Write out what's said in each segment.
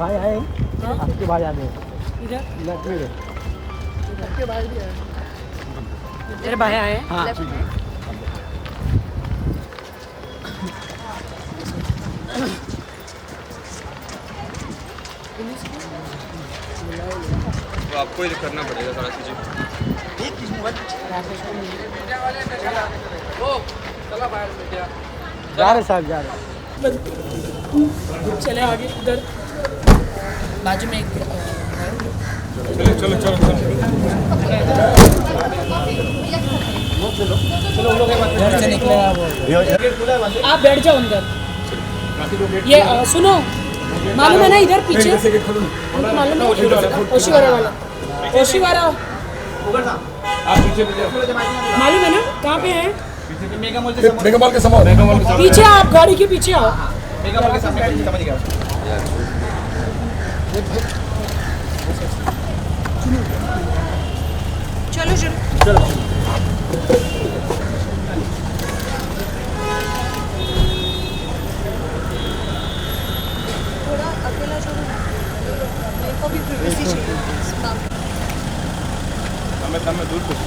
भाई आए, आपके भाई आ गए इधर लेफ्ट में। आपके भाई भी आए, तेरे भाई आए हैं? हाँ तो आपको ही करना पड़ेगा सारा चीज़ें। जा रहे साहब, जा रहे। चले आगे इधर बाजू में एक चलो चलो चलो घर से निकलेगा वो। आप बैठ जाओ अंदर। ये सुनो, मालूम है ना इधर पीछे उनको मालूम है ओशीवारा वाला, ओशीवारा मालूम है ना कहाँ पे है? मेगामॉल के सामने, पीछे आप गाड़ी के पीछे आओ। मेगामॉल के सामने समझ गया। चलो चलो थोड़ा अकेला छोड़ो ना, मेरे को भी प्राइवेसी चाहिए। हमें दूर कुछ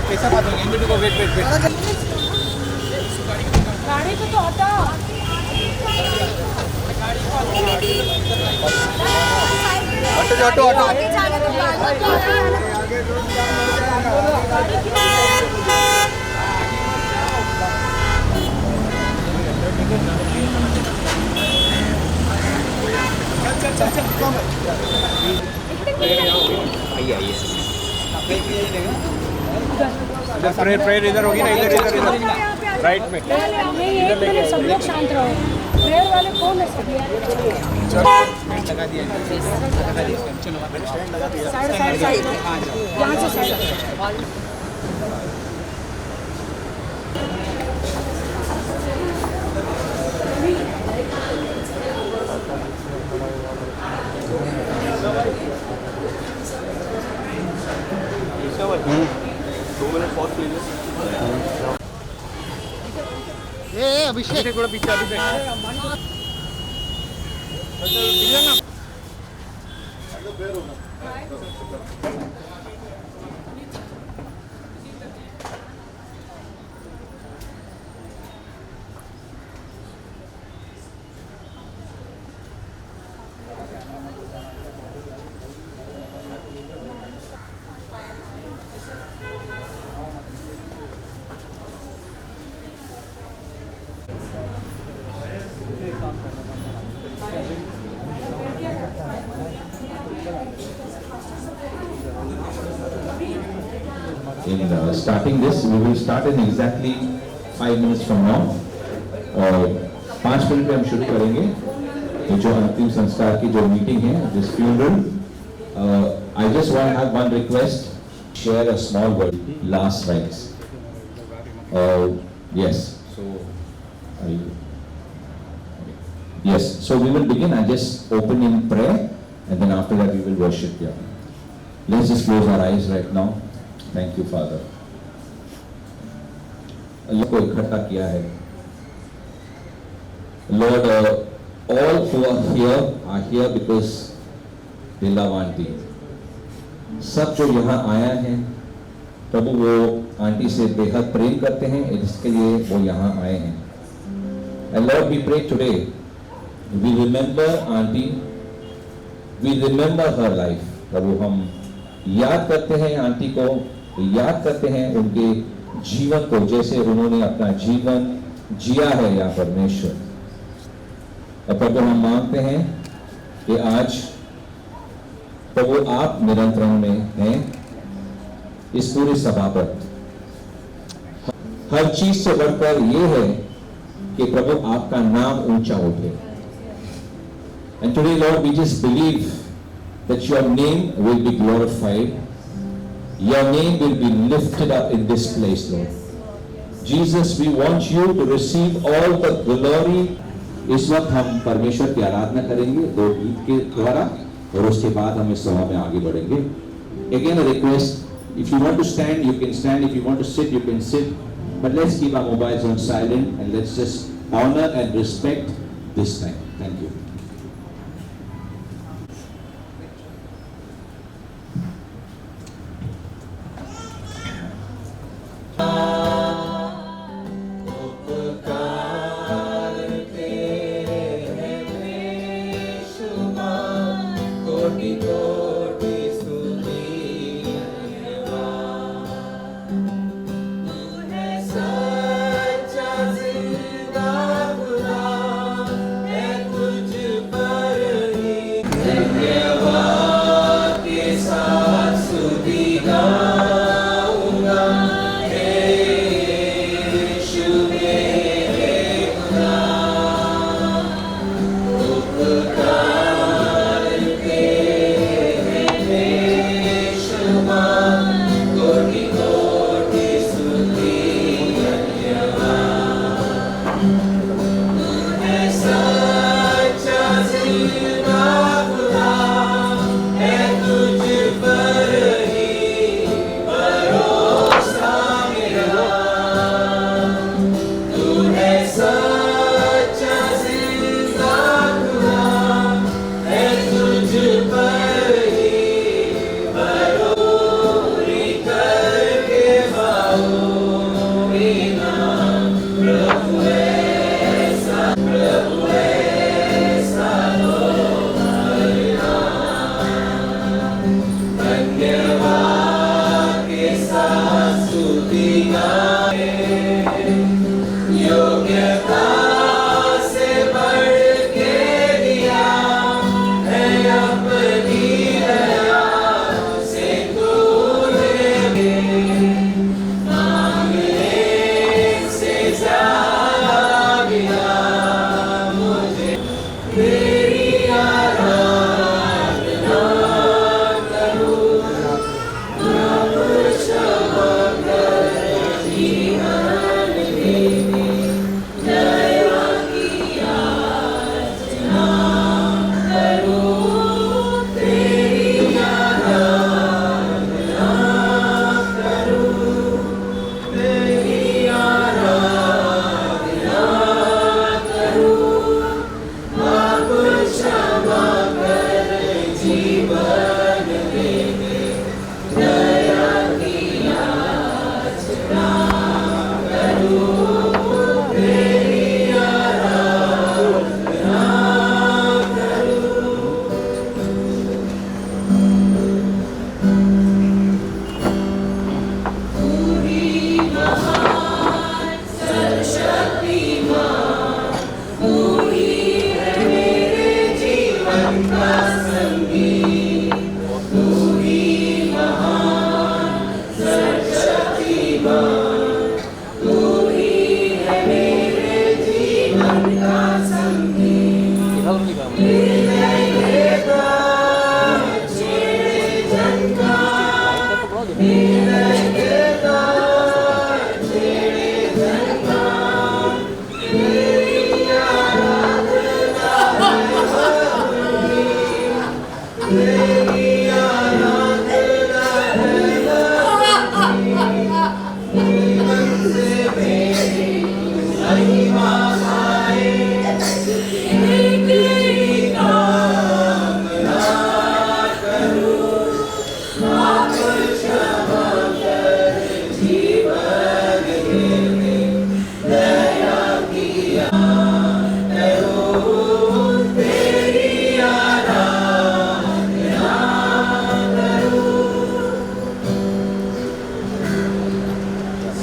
कैसा बात होगी? इंडियन को वेट वेट वेट। गाड़ी को तो हटा। ऑटो ऑटो आगे जाने दो, प्रेयर इधर होगी ना, इधर इधर इधर राइट में। ये सब लोग शांत रहो। प्रेयर वाले कौन है सब? लगा दिया, चलो साइड साइड साइड यहाँ से साइड। अभिषेक थोड़ा पीछे, अभिषेक In starting this, we will start in exactly 5 minutes from now. और 5 मिनट में हम शुरू करेंगे ये जो अंतिम संस्कार की जो मीटिंग है, this funeral. I just want to have one request. Share a small word. Last rites. Yes. So, yes. So we will begin. I just open in prayer, and then after that we will worship. Yeah. Let's just close our eyes right now. Thank you, Father. अल्लाह को इकट्ठा किया है. Lord, all who are here because they love Auntie. सब जो यहाँ आया है, प्रभु वो आंटी से बेहद प्रेम करते हैं, इसके लिए वो यहाँ आए हैं. And Lord, we pray today, we remember Auntie, we remember her life. प्रभु हम याद करते हैं आंटी को, याद करते हैं उनके जीवन को, जैसे उन्होंने अपना जीवन जिया है या परमेश्वर. और प्रभु हम मांगते हैं कि आज प्रभु आप निरंतर में हैं इस पूरी सभा पर. हर चीज से बढ़कर ये है कि प्रभु आपका नाम ऊंचा उठे. And today, Lord, we just believe that your name will be glorified. Your name will be lifted up in this place, Lord. Jesus, we want you to receive all the glory, इस वक्त हम परमेश्वर की आराधना करेंगे 2 गीत के द्वारा और उसके बाद हम इस सभा में आगे बढ़ेंगे. Again a request, if you want to stand you can stand, if you want to sit you can sit, but let's keep our mobiles on silent and let's just honor and respect this time. Thank you.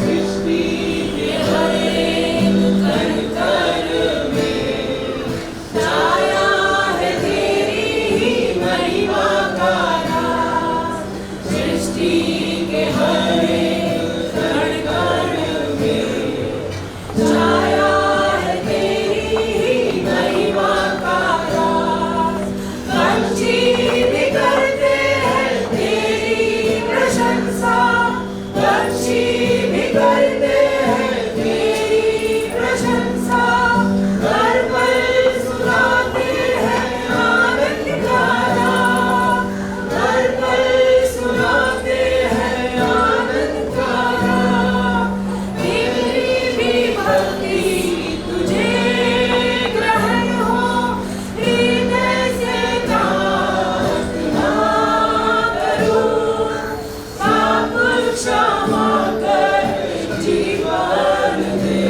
Sixty क्षमा कर जीवन दे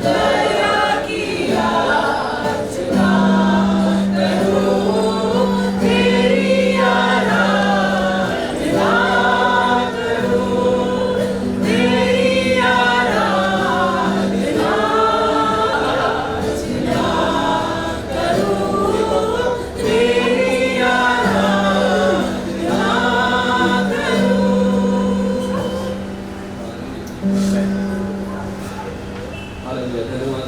दया की याचना करूं तेरी आराधना करूं तेरी आराधना करूं तेरी आराधना हालेलुया, धन्यवाद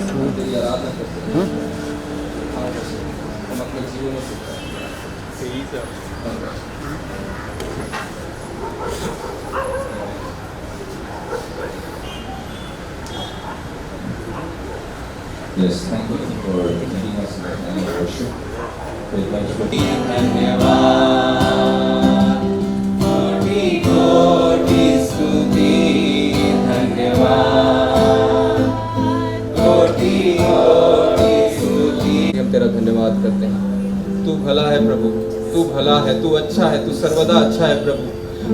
प्रभु। तेरी आराधना करते हैं। हम अपने जीवन में सीखते हैं। Yes, thank you for leading us in the time of worship. धन्यवाद, कोटि कोटि स्तुति, धन्यवाद, कोटि कोटि स्तुति। हम तेरा धन्यवाद करते हैं। तू भला है प्रभु, तू भला है, तू अच्छा है, तू सर्वदा अच्छा है प्रभु।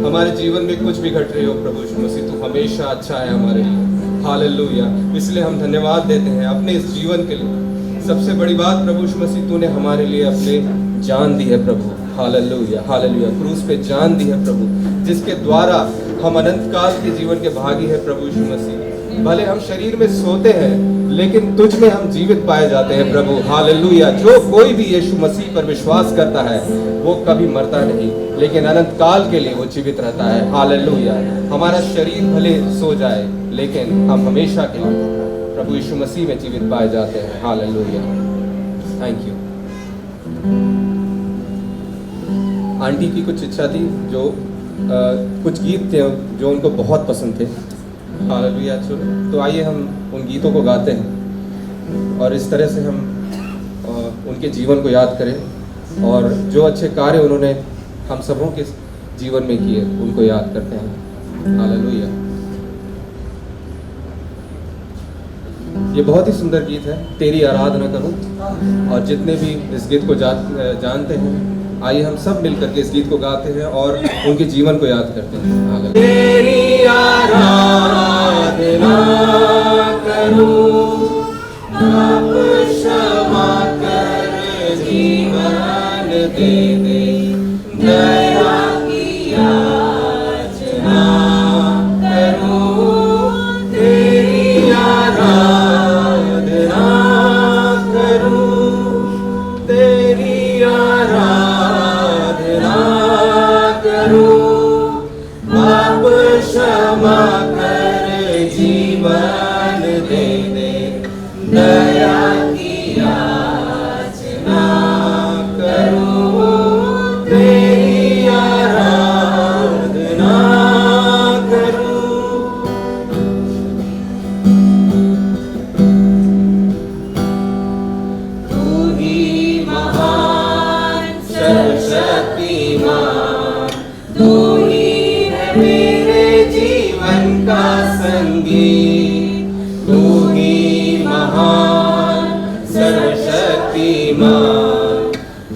हमारे जीवन में कुछ भी घट रही हो प्रभु यीशु मसीह, तू हमेशा अच्छा है हमारे लिए। हालेलुया, इसलिए हम धन्यवाद देते हैं अपने इस जीवन के लिए। सबसे बड़ी बात प्रभु यीशु मसीह, तूने हमारे लिए अपने जान दी है प्रभु। हालेलुया, हालेलुया, क्रूस पे जान दी है प्रभु, जिसके द्वारा हम अनंत काल के जीवन के भागी है प्रभु यीशु मसीह। भले हम शरीर में सोते हैं लेकिन तुझ में हम जीवित पाए जाते हैं प्रभु। हालेलुया, जो कोई भी यीशु मसीह पर विश्वास करता है वो कभी मरता नहीं, लेकिन अनंत काल के लिए वो जीवित रहता है। हालेलुया, हमारा शरीर भले सो जाए लेकिन हम हमेशा के लिए प्रभु यीशु मसीह में जीवित पाए जाते हैं। Hallelujah, thank you. आंटी की कुछ इच्छा थी, जो कुछ गीत थे जो उनको बहुत पसंद थे। हालेलुया, तो आइए हम उन गीतों को गाते हैं और इस तरह से हम उनके जीवन को याद करें और जो अच्छे कार्य उन्होंने हम सबों के जीवन में किए उनको याद करते हैं। हालेलुया, ये बहुत ही सुंदर गीत है, तेरी आराधना करूं। और जितने भी इस गीत को जानते हैं, आइए हम सब मिलकर के इस गीत को गाते हैं और उनके जीवन को याद करते हैं। तेरी आराधना करूं, आप क्षमा कर जीवन दे दे, दया की याचना करूं, तेरी आराधना करूं, तेरी आराधना करूं, आप क्षमा कर जीवन दे दे, दया की याचना करूं, तेरी आराधना करूं। तू ही महान सर्वशक्तिमान, तू ही है मेरे जीवन का संगी, तू ही महान सर्वशक्तिमान,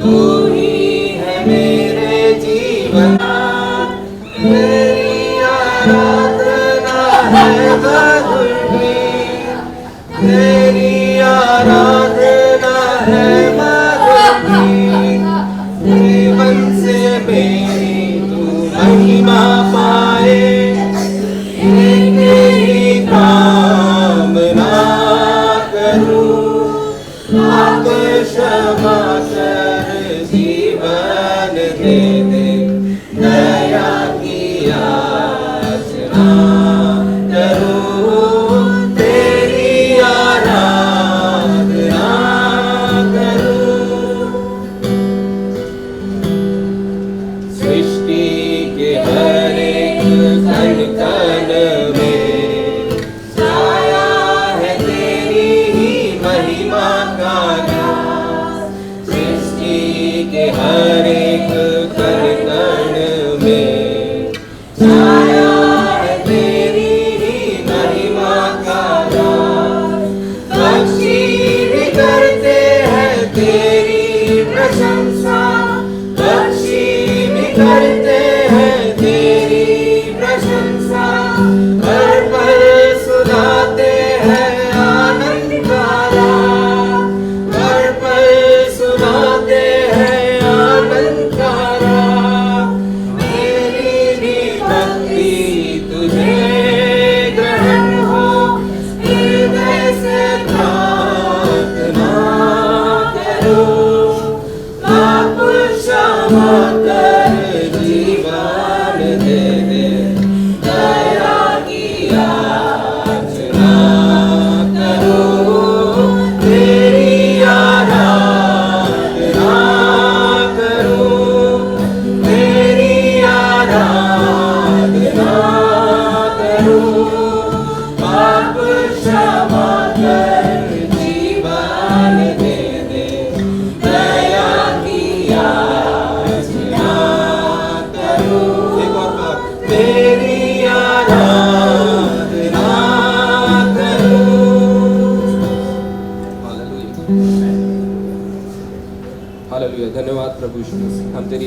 तू ही है मेरे जीवन। तेरी आराधना है मधुरी, तेरी आराधना है मधुरी, जीवन से मेरी तू महिमा पाए, तेरी कामना करूं, आप क्षमा कर जीवन दे दे, दया की याचना करूं, तेरी आराधना करूं। सृष्टि के हर एक कण कण में छाया है तेरी ही महिमा का नाम, सृष्टि के हर एक कण कण में छाया है तेरी ही महिमा का नाम। पक्षी भी करते हैं तेरी प्रशंसा, पक्षी भी करते हैं तेरी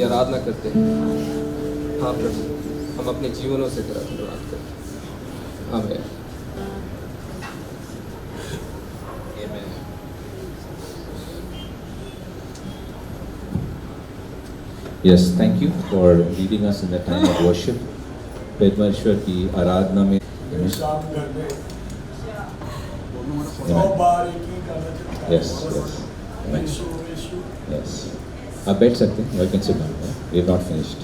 आराधना करते हैं। हाँ प्रभु, हम अपने जीवनों से तेरा धन्यवाद करते हैं। आमीन। Yes, thank you for leading us in the time of worship. परमेश्वर की आराधना में Yes, yes. Amen. Yes. आप बैठ सकते हैं, you can sit down. We have not finished.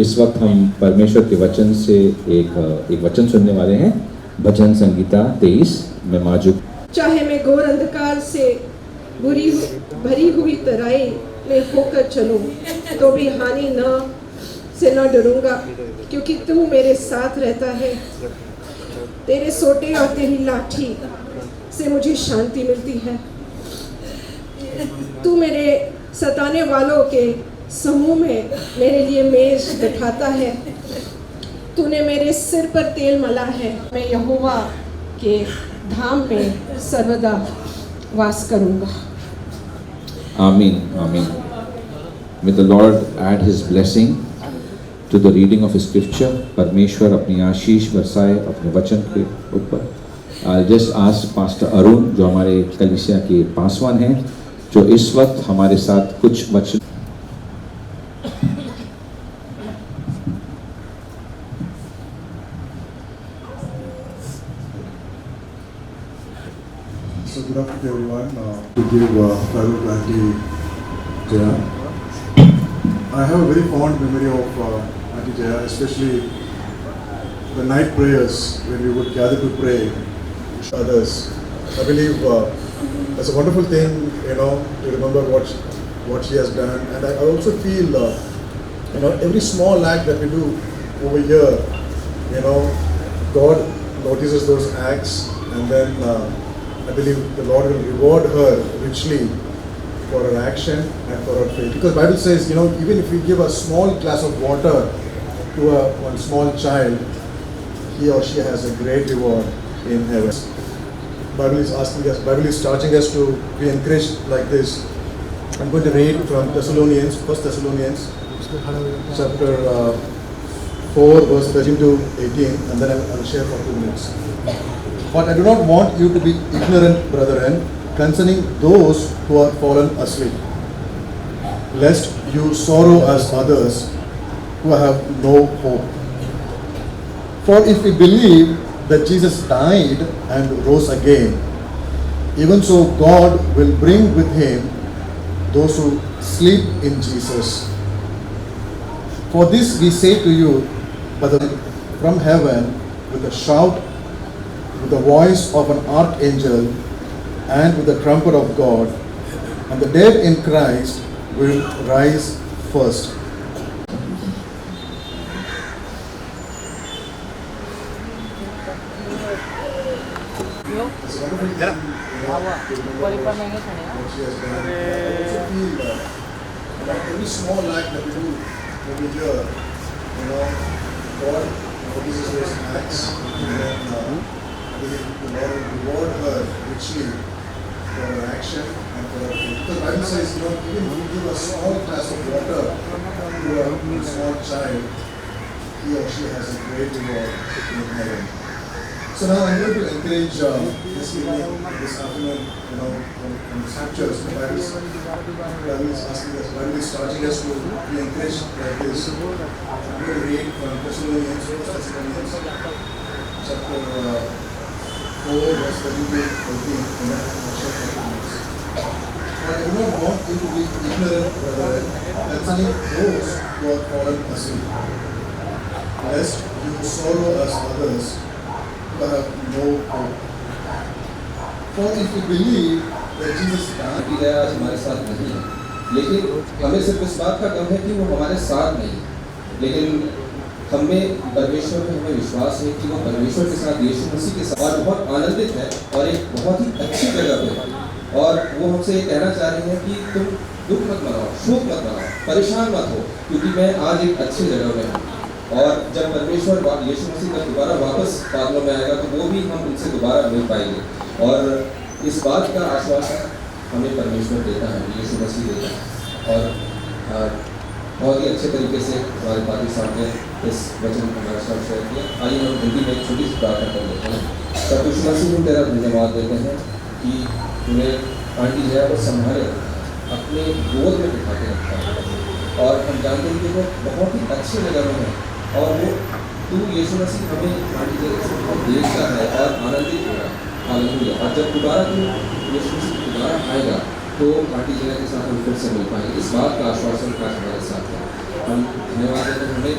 इस वक्त हम परमेश्वर के वचन से एक वचन सुनने वाले हैं। भजन संगीता 23 में माजुक। चाहे मैं घोर अंधकार से भरी हुई तराई में होकर चलूं तो भी हानि से न डरूंगा, क्योंकि तू मेरे साथ रहता है। तेरे सोटे और तेरी लाठी से मुझे शांति मिलती है। तू मेरे सताने वालों के समूह में मेरे लिए मेज बिठाता है। तूने मेरे सिर पर तेल मला है। मैं यहोवा के धाम में सर्वदा वास करूंगा। Amen. Amen. May the Lord add His blessing to the reading of His scripture. परमेश्वर अपनी आशीष बरसाए अपने वचन के ऊपर। I'll just ask Pastor Arun, जो हमारे कलीसिया के पासवान हैं, जो इस वक्त हमारे साथ कुछ वचन So good afternoon everyone. To give farewell to Auntie Jaya. I have a very fond memory of Auntie Jaya, especially the night prayers when we would gather to pray with others. I believe it's a wonderful thing, to remember what she has done, and I also feel, every small act that we do over here, God notices those acts, and then I believe the Lord will reward her richly for her action and for her faith. Because Bible says, even if we give a small glass of water to one small child, he or she has a great reward in heaven. Bible is asking us, Bible is charging us to be encouraged like this. I'm going to read from Thessalonians, 1 Thessalonians, chapter 4, verse 13 to 18, and then I will share for 2 minutes. But I do not want you to be ignorant, brethren, concerning those who are fallen asleep, lest you sorrow as others who have no hope. For if we believe that Jesus died and rose again, even so God will bring with him those who sleep in Jesus. For this we say to you, but from heaven with a shout, with the voice of an archangel, and with the trumpet of God, and the dead in Christ will rise first. It's a wonderful thing, what she has done. I also feel that every small act that we do over here, God notices those acts, and then the Lord will reward her richly for her action and for her faith. Because the Bible says, even if you give a small glass of water to a small child, he or she has a great reward in heaven. So now I'm going to encourage this evening, this afternoon, from the scriptures. The Bible is asking us, the Bible is charging us to be encouraged like this. I'm going to read from Thessalonians, chapter 4, verse 13 to 18, and then I'll share for 2 minutes. But I do not want you to be ignorant, brethren, concerning those who are fallen asleep, lest you sorrow as others who have no hope. For if you believe that Jesus died, कि आज हमारे साथ नहीं है, लेकिन हमें सिर्फ इस बात का गम है कि वो हमारे साथ नहीं, लेकिन हमें परमेश्वर में हमें विश्वास है कि वो परमेश्वर के साथ यीशु मसीह के साथ और बहुत आनंदित है और एक बहुत ही अच्छी जगह पे है। और वो हमसे ये कहना चाह रहे हैं कि तुम दुख मत मनाओ, शोक मत मनाओ, परेशान मत हो, क्योंकि मैं आज एक अच्छी जगह में हूँ। और जब परमेश्वर यीशु मसीह का दोबारा वापस बादलों में आएगा तो वो भी हम उनसे दोबारा मिल पाएंगे। और इस बात का आश्वासन हमें परमेश्वर देता है, यीशु मसीह देता है। और बहुत ही अच्छे तरीके से हमारे पादी साहब ने इस वचन को हमारे साथ शेयर किया। आइए हम हिंदी में एक छोटी सी प्रार्थना कर लेते हैं। प्रभु यीशु मसीह को तेरा धन्यवाद देते हैं कि तुम्हें आंटी जया को संभाले अपने गोद में बिठा के रखा है और हम जानते हैं कि वो बहुत ही अच्छी जगह में है और वो तू यीशु मसीह हमें आंटी जया को देखता है और आनंदित हो रहा है। हालेलुया। और जब दोबारा तू यीशु मसीह दोबारा आएगा तो आंटी जया के साथ हम फिर से मिल पाएंगे। इस बात का आश्वासन का हमारे साथ है। हम धन्यवाद देते हैं, हमें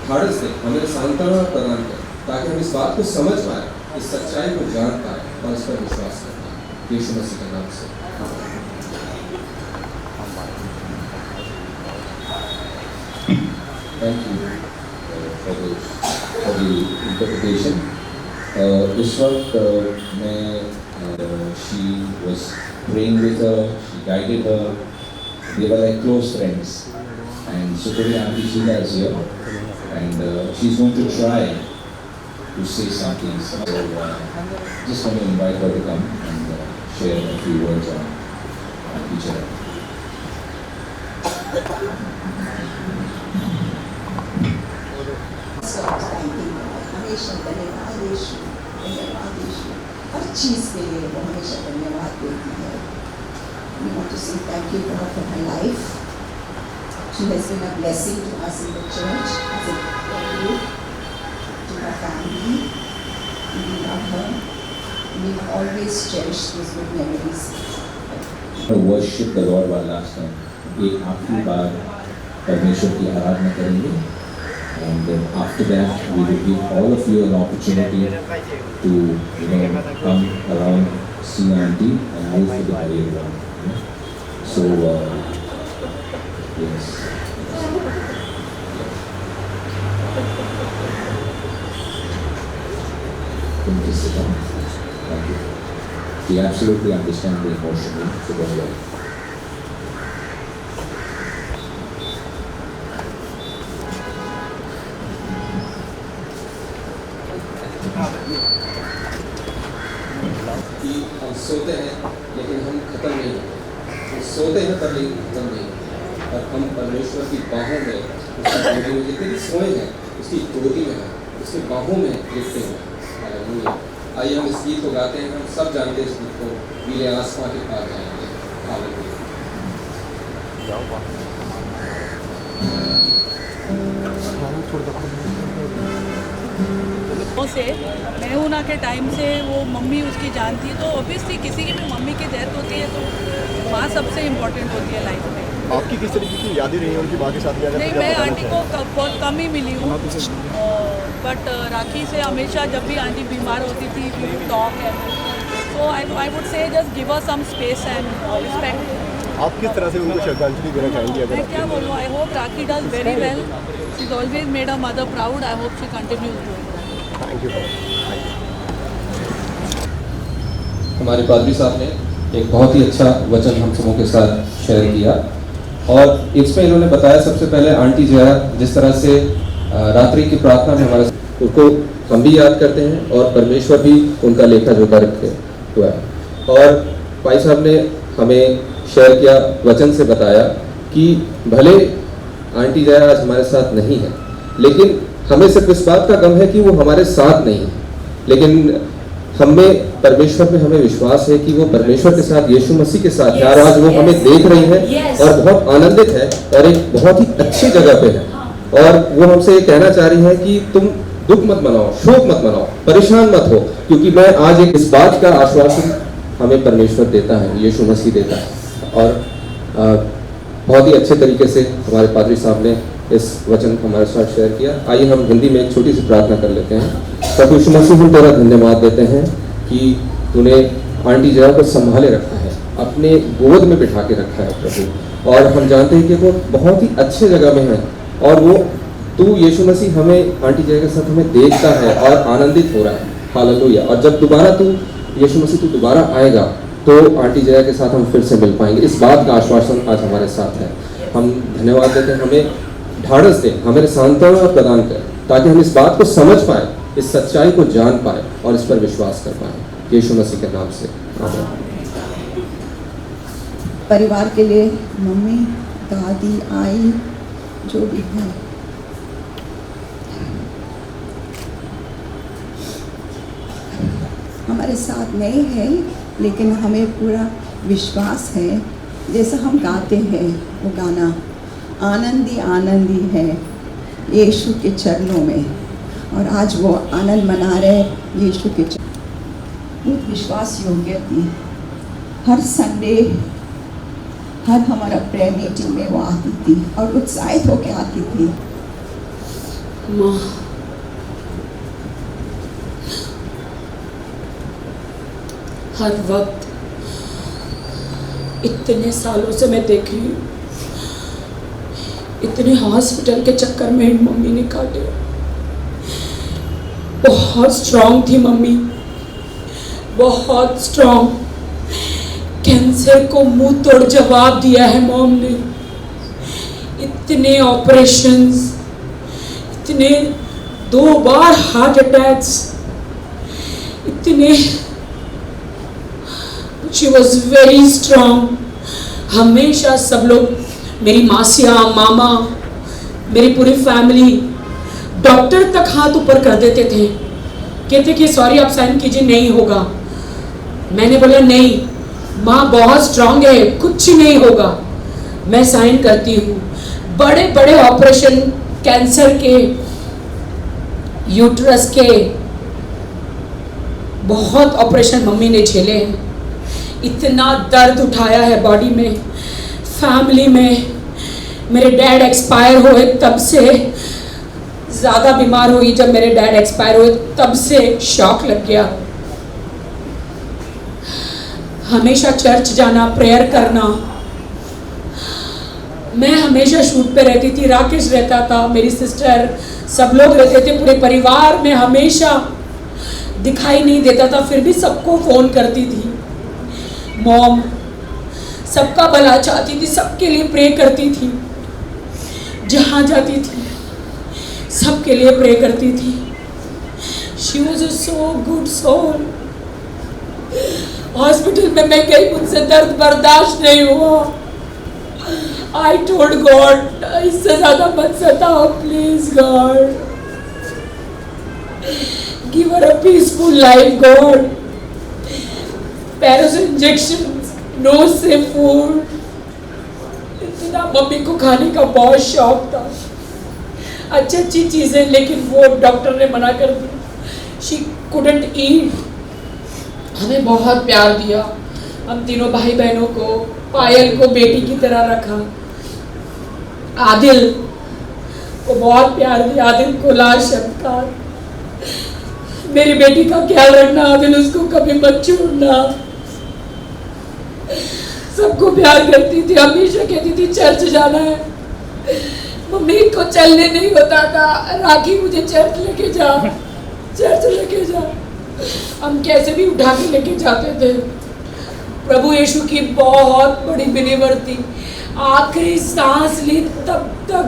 ढाढ़स दे, हमें सांत्वना प्रदान करें ताकि हम इस बात को समझ पाए, इस सच्चाई को जान पाए और इस पर विश्वास कर पाए। यीशु मसीह के नाम से thank you for the interpretation. इस वक्त मैं she was praying with her, she guided her, they were like close friends, and so today Auntie Sheila is here and she's going to try to say something, so just want to invite her to come and share a few words on Auntie Sheila. हमेशा धन्यवाद यीशु, धन्यवाद यीशु, हर चीज़ के लिए वो हमेशा धन्यवाद देती है। We want to say thank you God for my life. She has been a blessing to us in the church, as a group, to my family. We love her. We will always cherish these good memories. Worship the Lord one last time. एक आखिरी बार परमेश्वर की आराधना करेंगे and then after that we will give all of you an opportunity to come around, see Auntie and move to the parade ground. So yes. Can you just sit down? Thank you. We absolutely understand the emotion, so don't worry. कि हम सोते हैं लेकिन हम खत्म नहीं होते, हम सोते हैं पर लेकिन खत्म नहीं होते और हम परमेश्वर की बाहों में, उसकी गोदी में जितने भी सोए हैं उसकी गोदी में हैं, उसकी बाहों में लिखते हैं। हालेलुया। आइए हम इस गीत को गाते हैं। हम सब जानते हैं इस गीत को, नीले आसमां के पार जाएंगे। हालेलुया। से मेहुना के टाइम से वो मम्मी उसकी जानती है, तो ऑब्वियसली किसी की भी मम्मी की डेथ होती है तो माँ सबसे इम्पोर्टेंट होती है लाइफ में। आपकी किस तरीके की यादें रही हैं उनकी माँ के साथ? नहीं, मैं आंटी को बहुत कम ही मिली हूँ, बट राखी से हमेशा जब भी आंटी बीमार होती थी we would talk and so I would say just give her some space and respect. आप किस तरह से उनको श्रद्धांजलि देना चाहेंगे? मैं क्या बोलूँ, I hope rakhi does very well, she is always made a mother proud, I hope she continues doing. Thank you. हमारे पादरी साहब ने एक बहुत ही अच्छा वचन हम सबों के साथ शेयर किया और इसमें इन्होंने बताया सबसे पहले आंटी जया जिस तरह से रात्रि की प्रार्थना में हमारे उनको हम भी याद करते हैं और परमेश्वर भी उनका लेखा जोखा रखे हुआ है। और भाई साहब ने हमें शेयर किया, वचन से बताया कि भले आंटी जया आज हमारे साथ नहीं है लेकिन हमें सिर्फ इस बात का गम है कि वो हमारे साथ नहीं है, लेकिन हमें परमेश्वर में हमें विश्वास है कि वो परमेश्वर के साथ, यीशु मसीह के साथ है और आज वो हमें देख रही है और बहुत आनंदित है और एक बहुत ही अच्छी जगह पे है और वो हमसे ये कहना चाह रही है कि तुम दुख मत मनाओ, शोक मत मनाओ, परेशान मत हो, क्योंकि मैं आज एक इस बात का आश्वासन हमें परमेश्वर देता है, यीशु मसीह देता है। और बहुत ही अच्छे तरीके से हमारे पादरी साहब ने इस वचन को हमारे साथ शेयर किया। आइए हम हिंदी में एक छोटी सी प्रार्थना कर लेते हैं। प्रभु यीशु मसीह हम तेरा धन्यवाद देते हैं कि तूने आंटी जया को संभाले रखा है, अपने गोद में बिठा के रखा है प्रभु, और हम जानते हैं कि वो बहुत ही अच्छे जगह में है और वो तू यीशु मसीह हमें आंटी जया के साथ हमें देखता है और आनंदित हो रहा है। हालेलुया। और जब दोबारा तू यीशु मसीह तू दोबारा आएगा तो आंटी जया के साथ हम फिर से मिल पाएंगे। इस बात का आश्वासन आज हमारे साथ है। हम धन्यवाद देते हैं, हमें ढाढ़स दे, हमें सांत्वना प्रदान कर ताकि हम इस बात को समझ पाए, इस सच्चाई को जान पाए और इस पर विश्वास कर पाए। यीशु मसीह के नाम से आमीन। परिवार के लिए मम्मी, दादी, आई, जो भी है। हमारे साथ नहीं है, लेकिन हमें पूरा विश्वास है, जैसा हम गाते हैं वो गाना, आनंदी आनंदी है यीशु के चरणों में, और आज वो आनंद मना रहे यीशु के चरणों। बहुत विश्वास योग्य थी। हर संडे, हर हमारा प्रेयर मीटिंग में वो आती थी और उत्साहित होकर आती थी। माँ, हर वक्त इतने सालों से मैं देख रही हूँ, इतने हॉस्पिटल के चक्कर में मम्मी ने काटे। बहुत स्ट्रांग थी मम्मी, बहुत स्ट्रांग। कैंसर को मुंह तोड़ जवाब दिया है मॉम ने। इतने ऑपरेशंस, इतने 2 बार हार्ट अटैक्स, इतने, शी वॉज वेरी स्ट्रांग। हमेशा सब लोग, मेरी मासियाँ, मामा, मेरी पूरी फैमिली, डॉक्टर तक हाथ ऊपर कर देते थे, कहते कि सॉरी आप साइन कीजिए, नहीं होगा। मैंने बोला नहीं माँ, बहुत स्ट्रांग है, कुछ नहीं होगा, मैं साइन करती हूँ। बड़े बड़े ऑपरेशन, कैंसर के, यूट्रस के, बहुत ऑपरेशन मम्मी ने झेले हैं। इतना दर्द उठाया है बॉडी में, फैमिली में। मेरे डैड एक्सपायर हुए तब से ज़्यादा बीमार हुई। जब मेरे डैड एक्सपायर हुए तब से शॉक लग गया। हमेशा चर्च जाना, प्रेयर करना। मैं हमेशा शूट पे रहती थी, राकेश रहता था, मेरी सिस्टर, सब लोग रहते थे पूरे परिवार में। हमेशा दिखाई नहीं देता था, फिर भी सबको फ़ोन करती थी। मॉम सबका भला चाहती थी, सबके लिए प्रे करती थी, जहाँ जाती थी सबके लिए प्रे करती थी। She was a so good soul. Hospital में मैं गई, मुझसे दर्द बर्दाश्त नहीं हुआ। आई टोल्ड गॉड, इससे ज़्यादा मत सताओ please God, give her a peaceful life God. पैरों इंजेक्शन, नो सेफ फूड। इतना मम्मी को खाने का बहुत शौक था, अच्छी अच्छी चीज़ें, लेकिन वो डॉक्टर ने मना कर दी। शी कुडंट ईट। हमें बहुत प्यार दिया, हम तीनों भाई बहनों को, पायल को बेटी की तरह रखा, आदिल को बहुत प्यार दिया, आदिल को लाल शंकर। मेरी बेटी का ख्याल रखना आदिल, उसको कभी मत छोड़ना। सबको प्यार करती थी, हमेशा कहती थी चर्च जाना है। मम्मी को चलने नहीं होता था, राखी मुझे चर्च लेके जा, चर्च लेके जा। हम कैसे भी उठा के लेके जाते थे। प्रभु यीशु की बहुत बड़ी बिलीवर थी, आखिरी सांस ली तब तक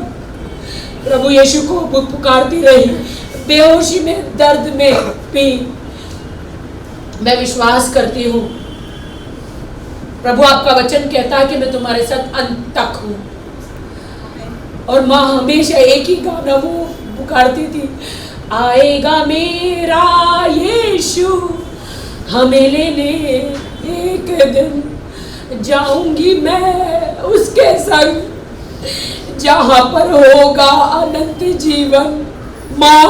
प्रभु यीशु को पुकारती रही, बेहोशी में, दर्द में भी। मैं विश्वास करती हूँ, प्रभु आपका वचन कहता है कि मैं तुम्हारे साथ अंत तक हूँ। और माँ हमेशा एक ही गाना वो पुकारती थी, आएगा मेरा यीशु हमें लेने एक दिन, जाऊंगी मैं उसके संग, जहाँ पर होगा अनंत जीवन। माँ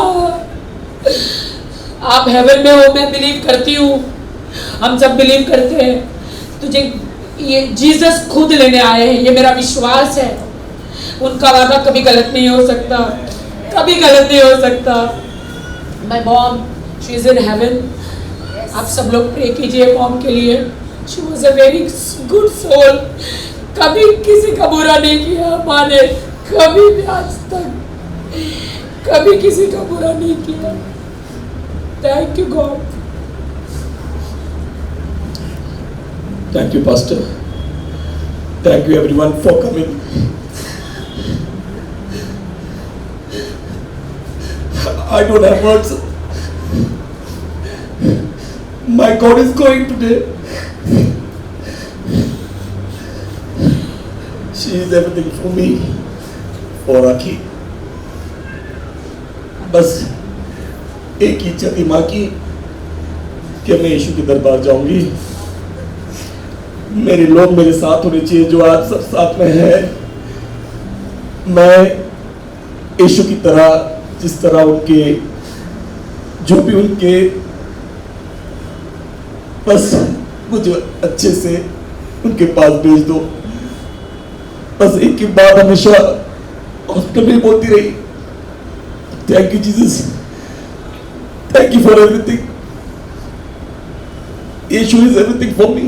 आप हेवन में हो, मैं बिलीव करती हूँ, हम सब बिलीव करते हैं। तुझे ये जीसस खुद लेने आए हैं, ये मेरा विश्वास है। उनका वादा कभी गलत नहीं हो सकता, कभी गलत नहीं हो सकता। My mom, she is in heaven. आप सब लोग प्रे कीजिए मॉम के लिए। She was a very good soul. कभी किसी का बुरा नहीं किया माँ ने, कभी भी आज तक कभी किसी का बुरा नहीं किया। Thank you God. Thank you, Pastor. Thank you, everyone, for coming. I don't have words. My God is going today. She is everything for me, और राखी। बस एक ही इच्छा थी माँ की कि मैं यीशु के दरबार जाऊंगी, मेरे लोग मेरे साथ होने चाहिए जो आज सब साथ में है। मैं यीशु की तरह, जिस तरह उनके जो भी उनके, बस मुझे अच्छे से उनके पास भेज दो। बस एक की बात हमेशा हॉस्पिटल में बोलती रही, thank you Jesus, thank you for everything, Yeshu is everything for me.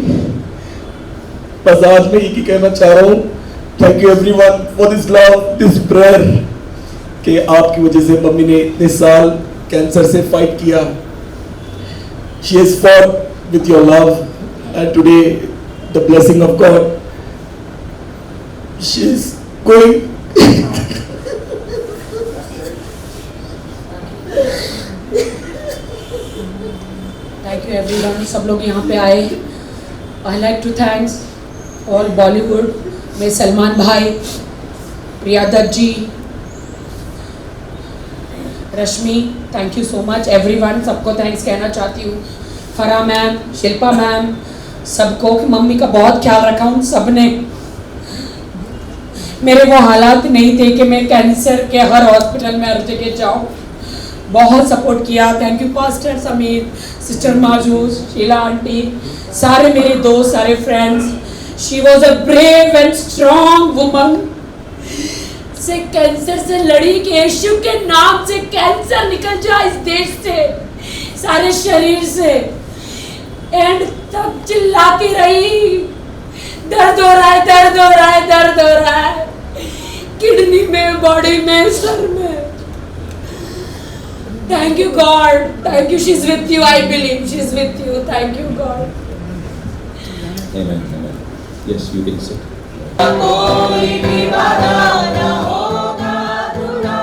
बस आज मैं यही कहना चाह रहा हूँ, thank you everyone for this love, this prayer, कि आपकी वजह से मम्मी ने इतने साल कैंसर से फाइट किया। She has fought with your love, and today the blessing of God, she is going thank you everyone, सब लोग यहाँ पे आए। I like to thanks all Bollywood में सलमान भाई, Priya Dutt ji, Rashmi, thank you so much everyone, सबको थैंक्स कहना चाहती हूँ। फरा मैम, शिल्पा मैम, सबको, कि मम्मी का बहुत ख्याल रखा उन सब ने। मेरे वो हालात नहीं थे कि मैं कैंसर के हर हॉस्पिटल में हर जगह जाऊँ, बहुत सपोर्ट किया। Thank you pastor Sameer, sister माजूस, शीला आंटी, सारे मेरे दोस्त, सारे friends. She was a brave and strong woman, से कैंसर से लड़ी कि यीशु के नाम से कैंसर निकल जाए इस देश से, सारे शरीर से। एंड तब चिल्लाती रही, दर्द हो रहा है, दर्द हो रहा है, दर्द हो रहा है, किडनी में, बॉडी में, सर में। Thank you God, thank you, she is with you, I believe she is with you, thank you God. Amen, amen. Yes, you can sit. कोई भी बाधा न होगा दूरा,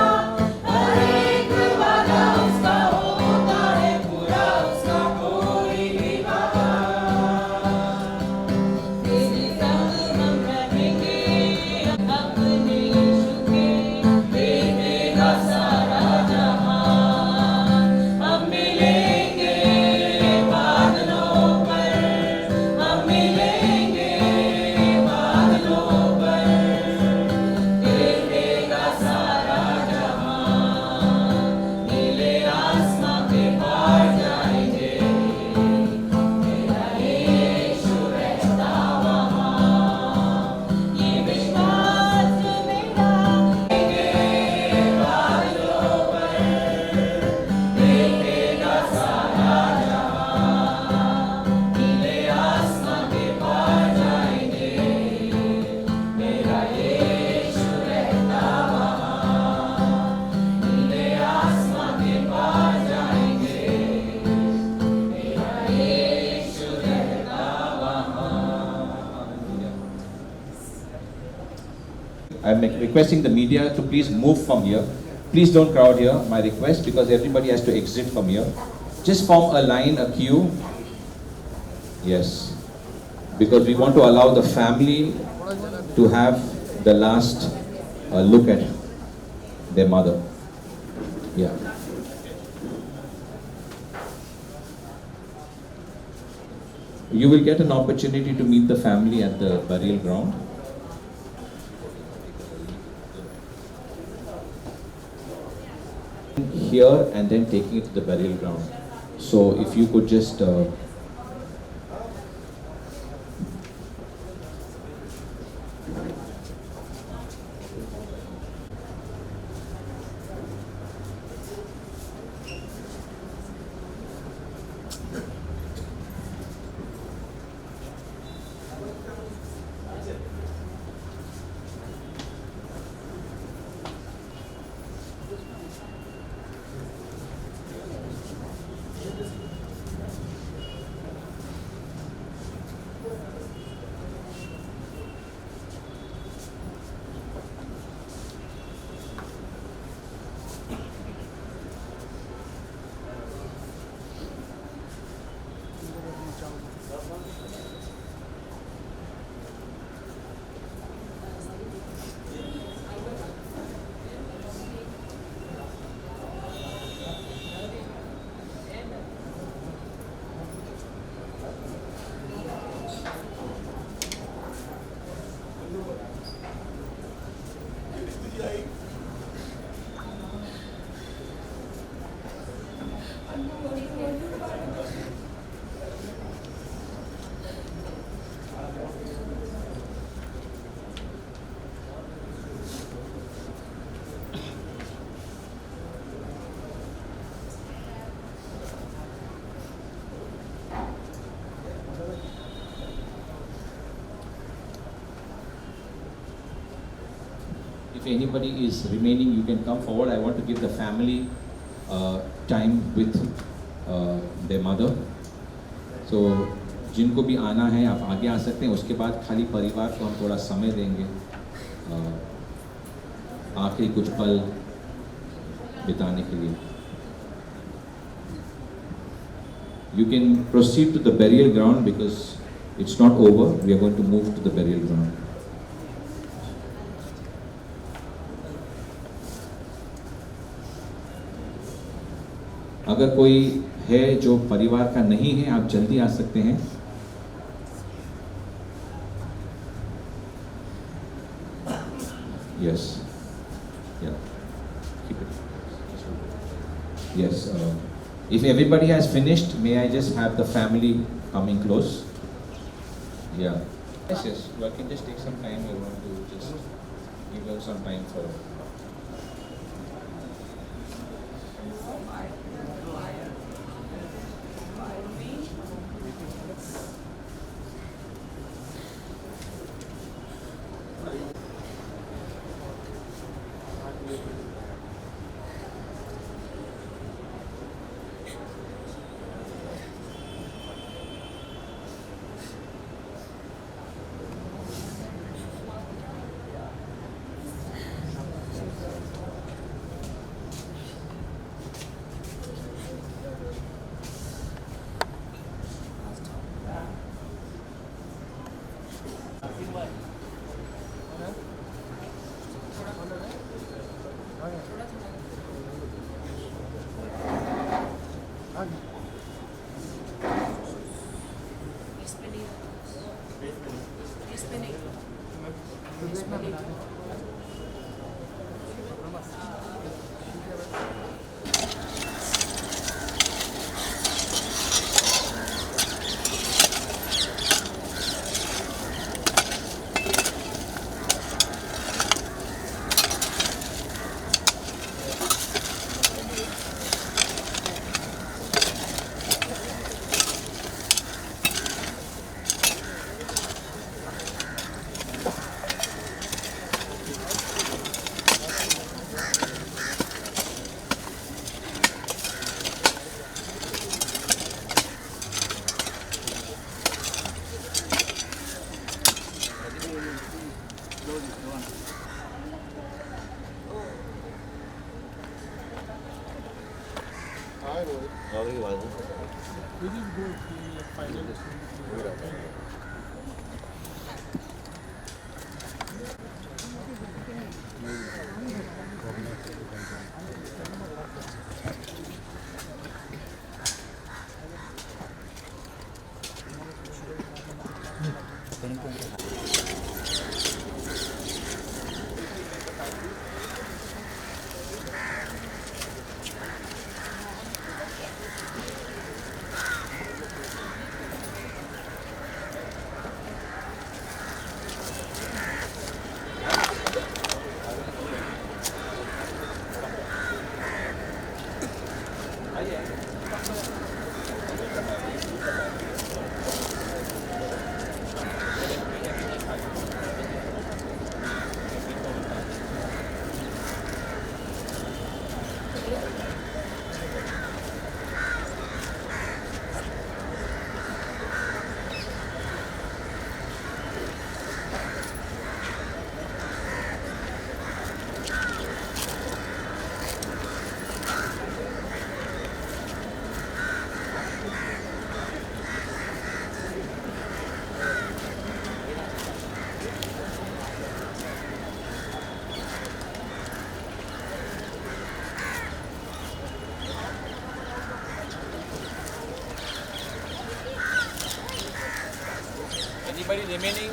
हर एक वादा उसका होता है पूरा, उसका कोई भी बाधा। तेरे संग हम रहेंगे, अपने यीशु के देखेगा सारा जहां। हम मिलेंगे बादलों पर, हम मिलेंगे बादलों पर, देखेगा सारा जहां। नीले आसमां पे पार जाएंगे, मेरा यीशु रहता वहाँ। ये विश्वास मेरा, देखेंगे बादलों पर, देखेगा सारा जहां। नीले आसमां पे पार जाएंगे, मेरा यीशु रहता वहाँ। नीले आसमां पे पार जाएंगे, मेरा यीशु रहता वहाँ। I'm requesting the media to please move from here. Please don't crowd here, my request, because everybody has to exit from here. Just form a line, a queue. Yes, because we want to allow the family to have the last look at their mother. Yeah. You will get an opportunity to meet the family at the burial ground. Here and then taking it to the burial ground. So if you could just If anybody is remaining, you can come forward. I want to give the family time with their mother. So जिनको भी आना है आप आगे आ सकते हैं. उसके बाद खाली परिवार को हम थोड़ा समय देंगे आखिरी कुछ पल बिताने के लिए. You can proceed to the burial ground because it's not over. We are going to move to the burial ground. अगर कोई है जो परिवार का नहीं है, आप जल्दी आ सकते हैं. Yes. Yeah. Keep it. Yes. If everybody has finished, may I just have the family coming close? Yeah. Yes, yes. You can just take some time. We want to just give them some time for. Anybody remaining?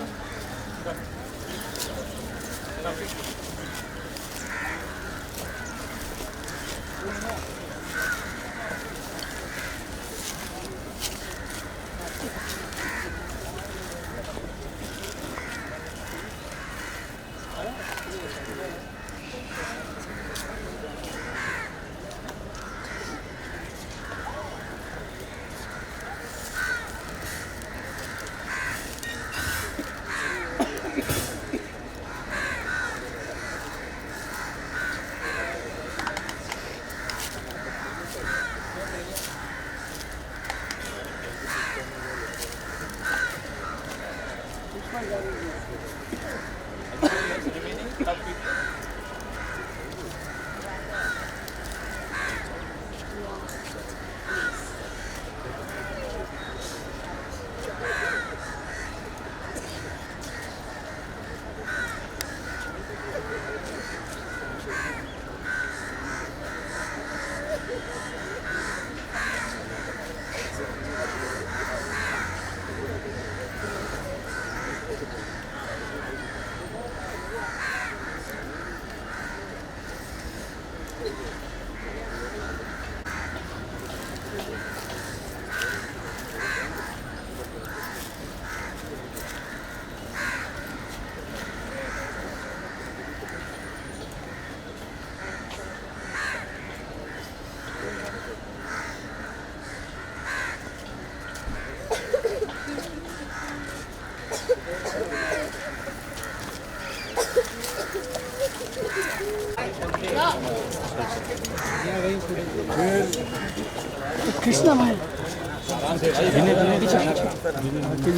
Krishna भाई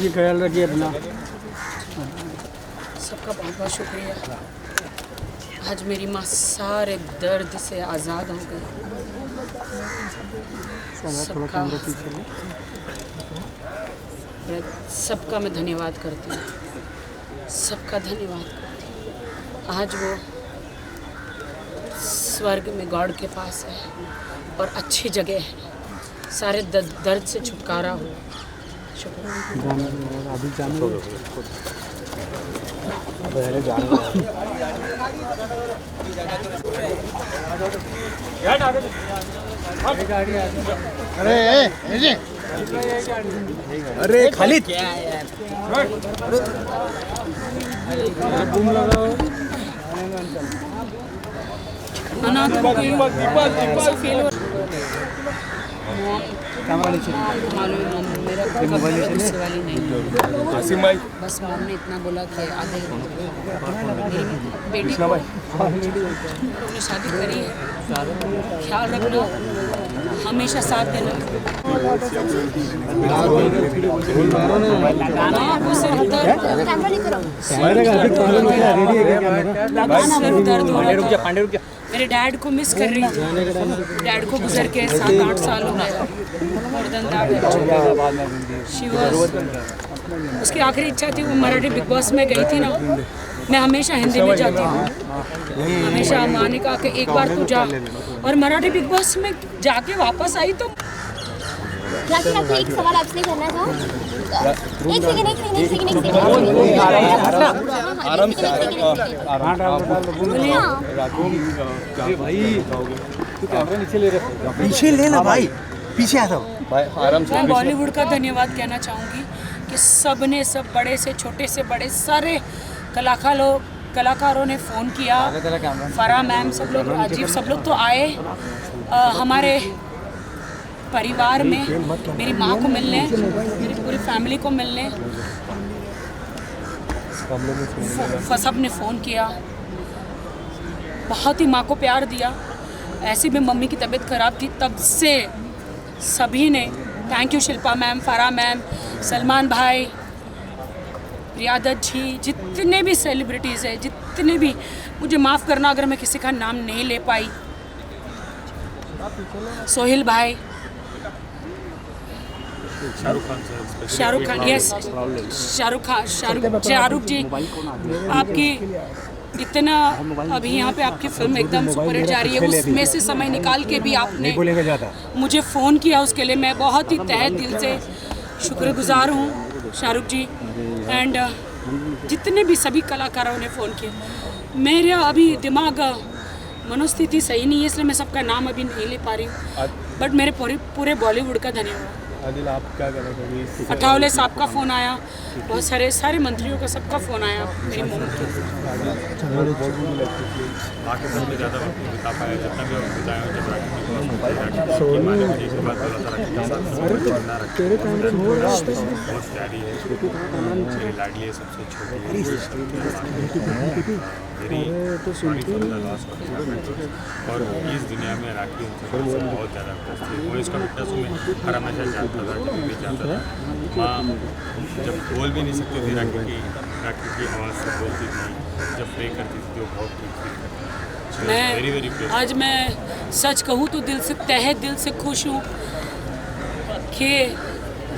ख्याल रखिए अपना। सबका बहुत बहुत शुक्रिया। आज मेरी माँ सारे दर्द से आज़ाद हो गई। सबका मैं धन्यवाद करती हूँ, सबका धन्यवाद करती हूँ। आज वो स्वर्ग में गॉड के पास है और अच्छी जगह है, सारे दर्द से छुटकारा हो। शुक्रिया। अभी जाने अरे खालिद बूम लगाओ। मेरा वाली नहीं है। बस मॉम ने इतना बोला कि आधे बेटी को उन्होंने शादी करी है, ख्याल रखना, हमेशा साथ देना। मेरे डैड को मिस कर रही थी। डैड को गुजर के 7-8 साल हो गए। उसकी आखिरी इच्छा थी, वो मराठी बिग बॉस में गई थी ना, मैं हमेशा हिंदी में जाती हूँ। हमेशा माँ ने कहा कि एक बार तू जा, और मराठी बिग बॉस में जाके वापस आई तो राखी एक सवाल आपसे करना था। एक सेकंड आराम से पीछे लेना भाई, पीछे आ जाओ भाई, आराम से। मैं बॉलीवुड का धन्यवाद कहना चाहूँगी कि सब ने, सब बड़े से छोटे से बड़े सारे कलाकारों ने फ़ोन किया। फराह मैम, सब लोग, राजीव, सब लोग तो आए हमारे परिवार में, मेरी माँ को मिलने, मेरी पूरी फैमिली को मिलने। सब ने फ़ोन किया, बहुत ही माँ को प्यार दिया। ऐसे में मम्मी की तबीयत ख़राब थी, तब से सभी ने, thank you Shilpa ma'am, Farah ma'am, Salman भाई, रियादत जी, जितने भी सेलिब्रिटीज़ हैं, जितने भी, मुझे माफ़ करना अगर मैं किसी का नाम नहीं ले पाई। सोहेल भाई, शाहरुख खान, यस, शाहरुख जी, आपकी इतना अभी यहाँ पे आपकी फिल्म एकदम सुपरहिट जा रही है, उसमें से समय निकाल के भी आपने मुझे फ़ोन किया, उसके लिए मैं बहुत ही तहे दिल से शुक्रगुजार हूँ शाहरुख जी। एंड जितने भी सभी कलाकारों ने फ़ोन किया। मेरा अभी दिमाग, मनोस्थिति सही नहीं है, इसलिए मैं सबका नाम अभी नहीं ले पा रही हूँ, बट मेरे पूरे बॉलीवुड का धन्यवाद। आदिल, आप क्या कहना चाहोगे? अठावले साहब का फ़ोन आया, बहुत सारे मंत्रियों का, सबका फ़ोन आया मेरी मम्मी के। पाकिस्तान में ज़्यादा वक्त नहीं बिता पाया, जितना भी वक्त बिताया जब राखी बहुत प्यारी है, मेरी लाडली है, सबसे छोटी है, मेरी लॉस और इस दुनिया में राखी उनसे बहुत ज़्यादा खुश थी। वो इसका विटनेस में हर हमेशा जानता था, जब भी जानता था। माँ जब बोल भी नहीं सकती थी राखी की राखी की आवाज़ से बोलती थी, जब प्रे करती थी तो बहुत कुछ फील करती थी। वेरी वेरी मैं आज मैं सच कहूँ तो दिल से तहे दिल से खुश हूँ कि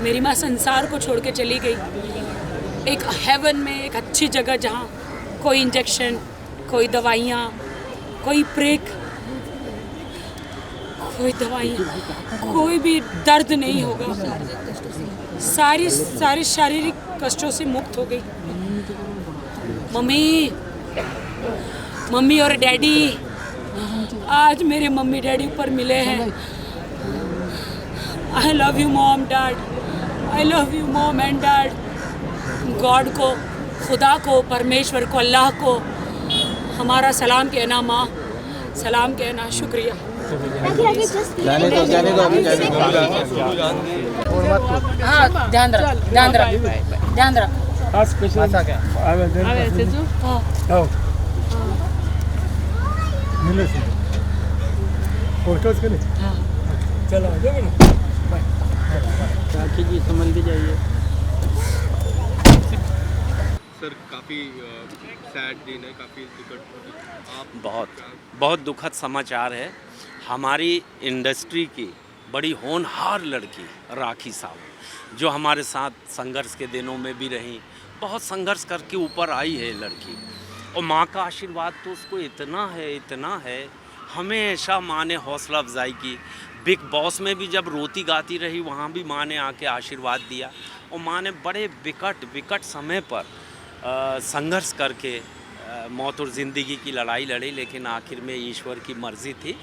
मेरी माँ संसार को छोड़ के चली गई, एक हेवन में, एक अच्छी जगह जहाँ कोई इंजेक्शन, कोई दवाइयाँ, कोई प्रेक, कोई दवाइयाँ, कोई भी दर्द नहीं होगा, सारी शारीरिक कष्टों से मुक्त हो गई। मम्मी और डैडी, आज मेरे मम्मी डैडी ऊपर मिले हैं। I love you mom dad, I love you mom and dad. God को, खुदा को, परमेश्वर को, अल्लाह को हमारा सलाम कहना, माँ सलाम कहना, शुक्रिया। जाने दो अभी जाने दो। हाँ, ध्यान रख। हाँ स्पेशल मिले से फोटोज के लिए चलो राखी जी संभल के जाइए। सर काफ़ी सैड दिन है, काफ़ी दुखद आप बहुत दुखद समाचार है। हमारी इंडस्ट्री की बड़ी होनहार लड़की राखी साहब, जो हमारे साथ संघर्ष के दिनों में भी रही, बहुत संघर्ष करके ऊपर आई है लड़की, और माँ का आशीर्वाद तो उसको इतना है। हमेशा माँ ने हौसला अफजाई की। बिग बॉस में भी जब रोती गाती रही, वहाँ भी माँ ने आके आशीर्वाद दिया, और माँ ने बड़े विकट समय पर संघर्ष करके मौत और ज़िंदगी की लड़ाई लड़ी, लेकिन आखिर में ईश्वर की मर्ज़ी थी।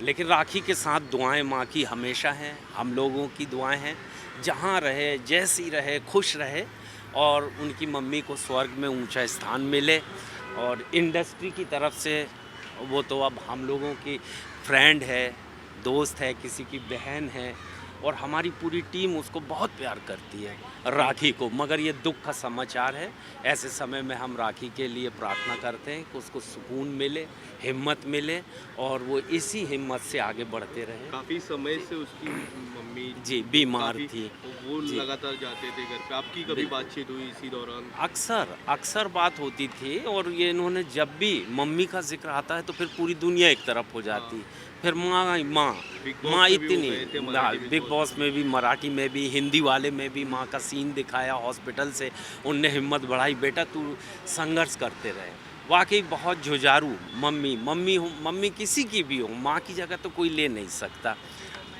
लेकिन राखी के साथ दुआएं माँ की हमेशा हैं, हम लोगों की दुआएं हैं, जहाँ रहे, जैसी रहे, खुश रहे, और उनकी मम्मी को स्वर्ग में ऊंचा स्थान मिले। और इंडस्ट्री की तरफ से वो तो अब हम लोगों की फ्रेंड है, दोस्त है, किसी की बहन है, और हमारी पूरी टीम उसको बहुत प्यार करती है, राखी को। मगर ये दुख का समाचार है। ऐसे समय में हम राखी के लिए प्रार्थना करते हैं कि उसको सुकून मिले, हिम्मत मिले, और वो इसी हिम्मत से आगे बढ़ते रहे। काफ़ी समय से उसकी मम्मी जी बीमार थी, वो लगातार जाते थे घर पे। आपकी कभी बातचीत हुई इसी दौरान? अक्सर बात होती थी, और ये इन्होंने जब भी मम्मी का जिक्र आता है तो फिर पूरी दुनिया एक तरफ हो जाती। फिर माँ इतनी, बिग बॉस में भी, मराठी में भी, हिंदी वाले में भी माँ का सीन दिखाया हॉस्पिटल से, उनने हिम्मत बढ़ाई, बेटा तू संघर्ष करते रहे। वाकई बहुत जुझारू मम्मी किसी की भी हो, माँ की जगह तो कोई ले नहीं सकता।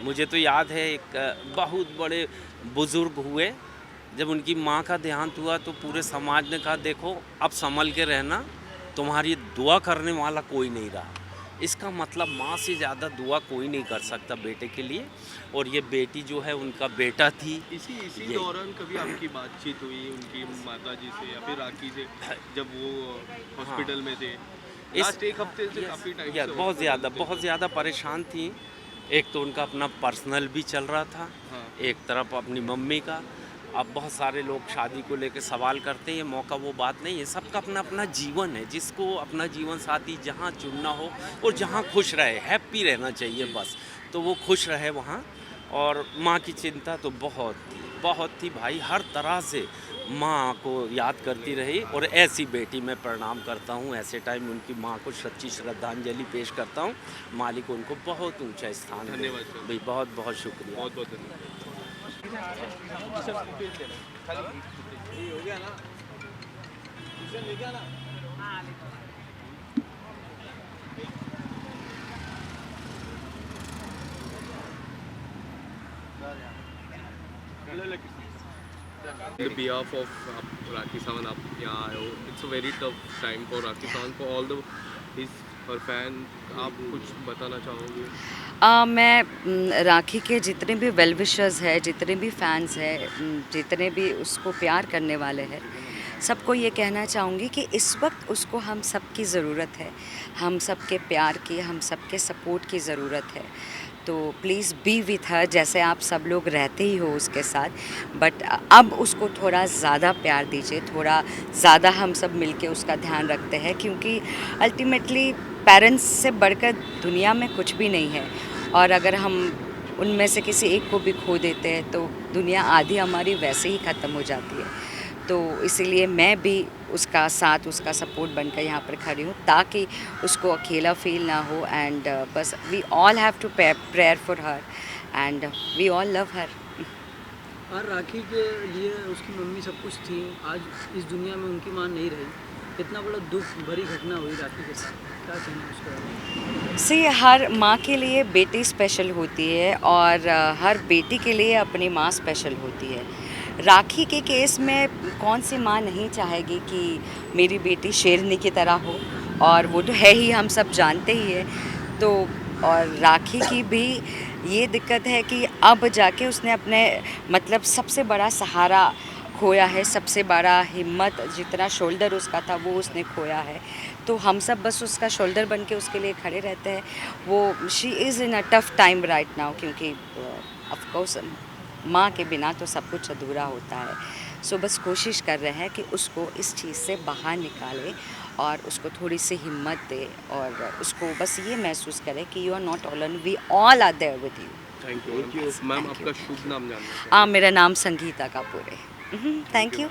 मुझे तो याद है एक बहुत बड़े बुज़ुर्ग हुए, जब उनकी माँ का देहांत हुआ तो पूरे समाज ने कहा देखो अब संभल के रहना, तुम्हारी दुआ करने वाला कोई नहीं रहा। इसका मतलब माँ से ज़्यादा दुआ कोई नहीं कर सकता बेटे के लिए, और ये बेटी जो है उनका बेटा थी। इसी दौरान कभी आपकी बातचीत हुई उनकी माता जी से या फिर राखी से, जब वो हॉस्पिटल में थे? लास्ट एक हफ्ते से काफ़ी टाइम से बहुत ज़्यादा परेशान थी। एक तो उनका अपना पर्सनल भी चल रहा था, एक तरफ अपनी मम्मी का। अब बहुत सारे लोग शादी को लेकर सवाल करते हैं, ये मौका वो बात नहीं है। सबका अपना अपना जीवन है, जिसको अपना जीवन साथी जहाँ चुनना हो और जहाँ खुश रहे, हैप्पी रहना चाहिए बस, तो वो खुश रहे वहाँ। और माँ की चिंता तो बहुत थी भाई, हर तरह से माँ को याद करती रही, और ऐसी बेटी मैं प्रणाम करता हूँ। ऐसे टाइम उनकी माँ को सच्ची श्रद्धांजलि पेश करता हूँ। मालिक उनको बहुत ऊंचा स्थान दे। भाई बहुत शुक्रिया। बहुत धन्यवाद। On behalf of Rakhi Sawan, आप यहाँ आए हो। It's a very tough time for Rakhi Sawan, for all her fan. आप कुछ बताना चाहोगे? मैं राखी के जितने भी वेल विशर्स हैं, जितने भी फैंस हैं, जितने भी उसको प्यार करने वाले हैं, सबको ये कहना चाहूँगी कि इस वक्त उसको हम सबकी ज़रूरत है, हम सबके प्यार की, हम सबके सपोर्ट की ज़रूरत है। तो प्लीज़ बी विथ हर, जैसे आप सब लोग रहते ही हो उसके साथ, बट अब उसको थोड़ा ज़्यादा प्यार दीजिए, थोड़ा ज़्यादा हम सब मिलके उसका ध्यान रखते हैं, क्योंकि अल्टीमेटली पेरेंट्स से बढ़कर दुनिया में कुछ भी नहीं है। और अगर हम उनमें से किसी एक को भी खो देते हैं तो दुनिया आधी हमारी वैसे ही ख़त्म हो जाती है। तो इसीलिए मैं भी उसका साथ, उसका सपोर्ट बनकर यहाँ पर खड़ी हूँ ताकि उसको अकेला फील ना हो। एंड बस we all have to prayer for her and we all love her. और राखी के लिए उसकी मम्मी सब कुछ थी, आज इस दुनिया में उनकी मां नहीं रही। कितना बड़ा दुख भरी घटना हुई राखी के साथ, क्या कहना उसका? सी हर माँ के लिए बेटी स्पेशल होती है और हर बेटी के लिए अपनी माँ स्पेशल होती है। राखी के केस में कौन सी माँ नहीं चाहेगी कि मेरी बेटी शेरनी की तरह हो, और वो तो है ही, हम सब जानते ही है। तो और राखी की भी ये दिक्कत है कि अब जाके उसने अपने मतलब सबसे बड़ा सहारा खोया है, सबसे बड़ा हिम्मत, जितना शोल्डर उसका था वो उसने खोया है। तो हम सब बस उसका शोल्डर बन के उसके लिए खड़े रहते हैं। वो she is in a tough time right now, क्योंकि ऑफ कोर्स माँ के बिना तो सब कुछ अधूरा होता है। सो बस कोशिश कर रहे हैं कि उसको इस चीज़ से बाहर निकालें और उसको थोड़ी सी हिम्मत दे और उसको बस ये महसूस करे कि you are not alone, we all are there with you. Thank you ma'am. आपका शुभ नाम जानना? मेरा नाम संगीता कपूर है। Thank you.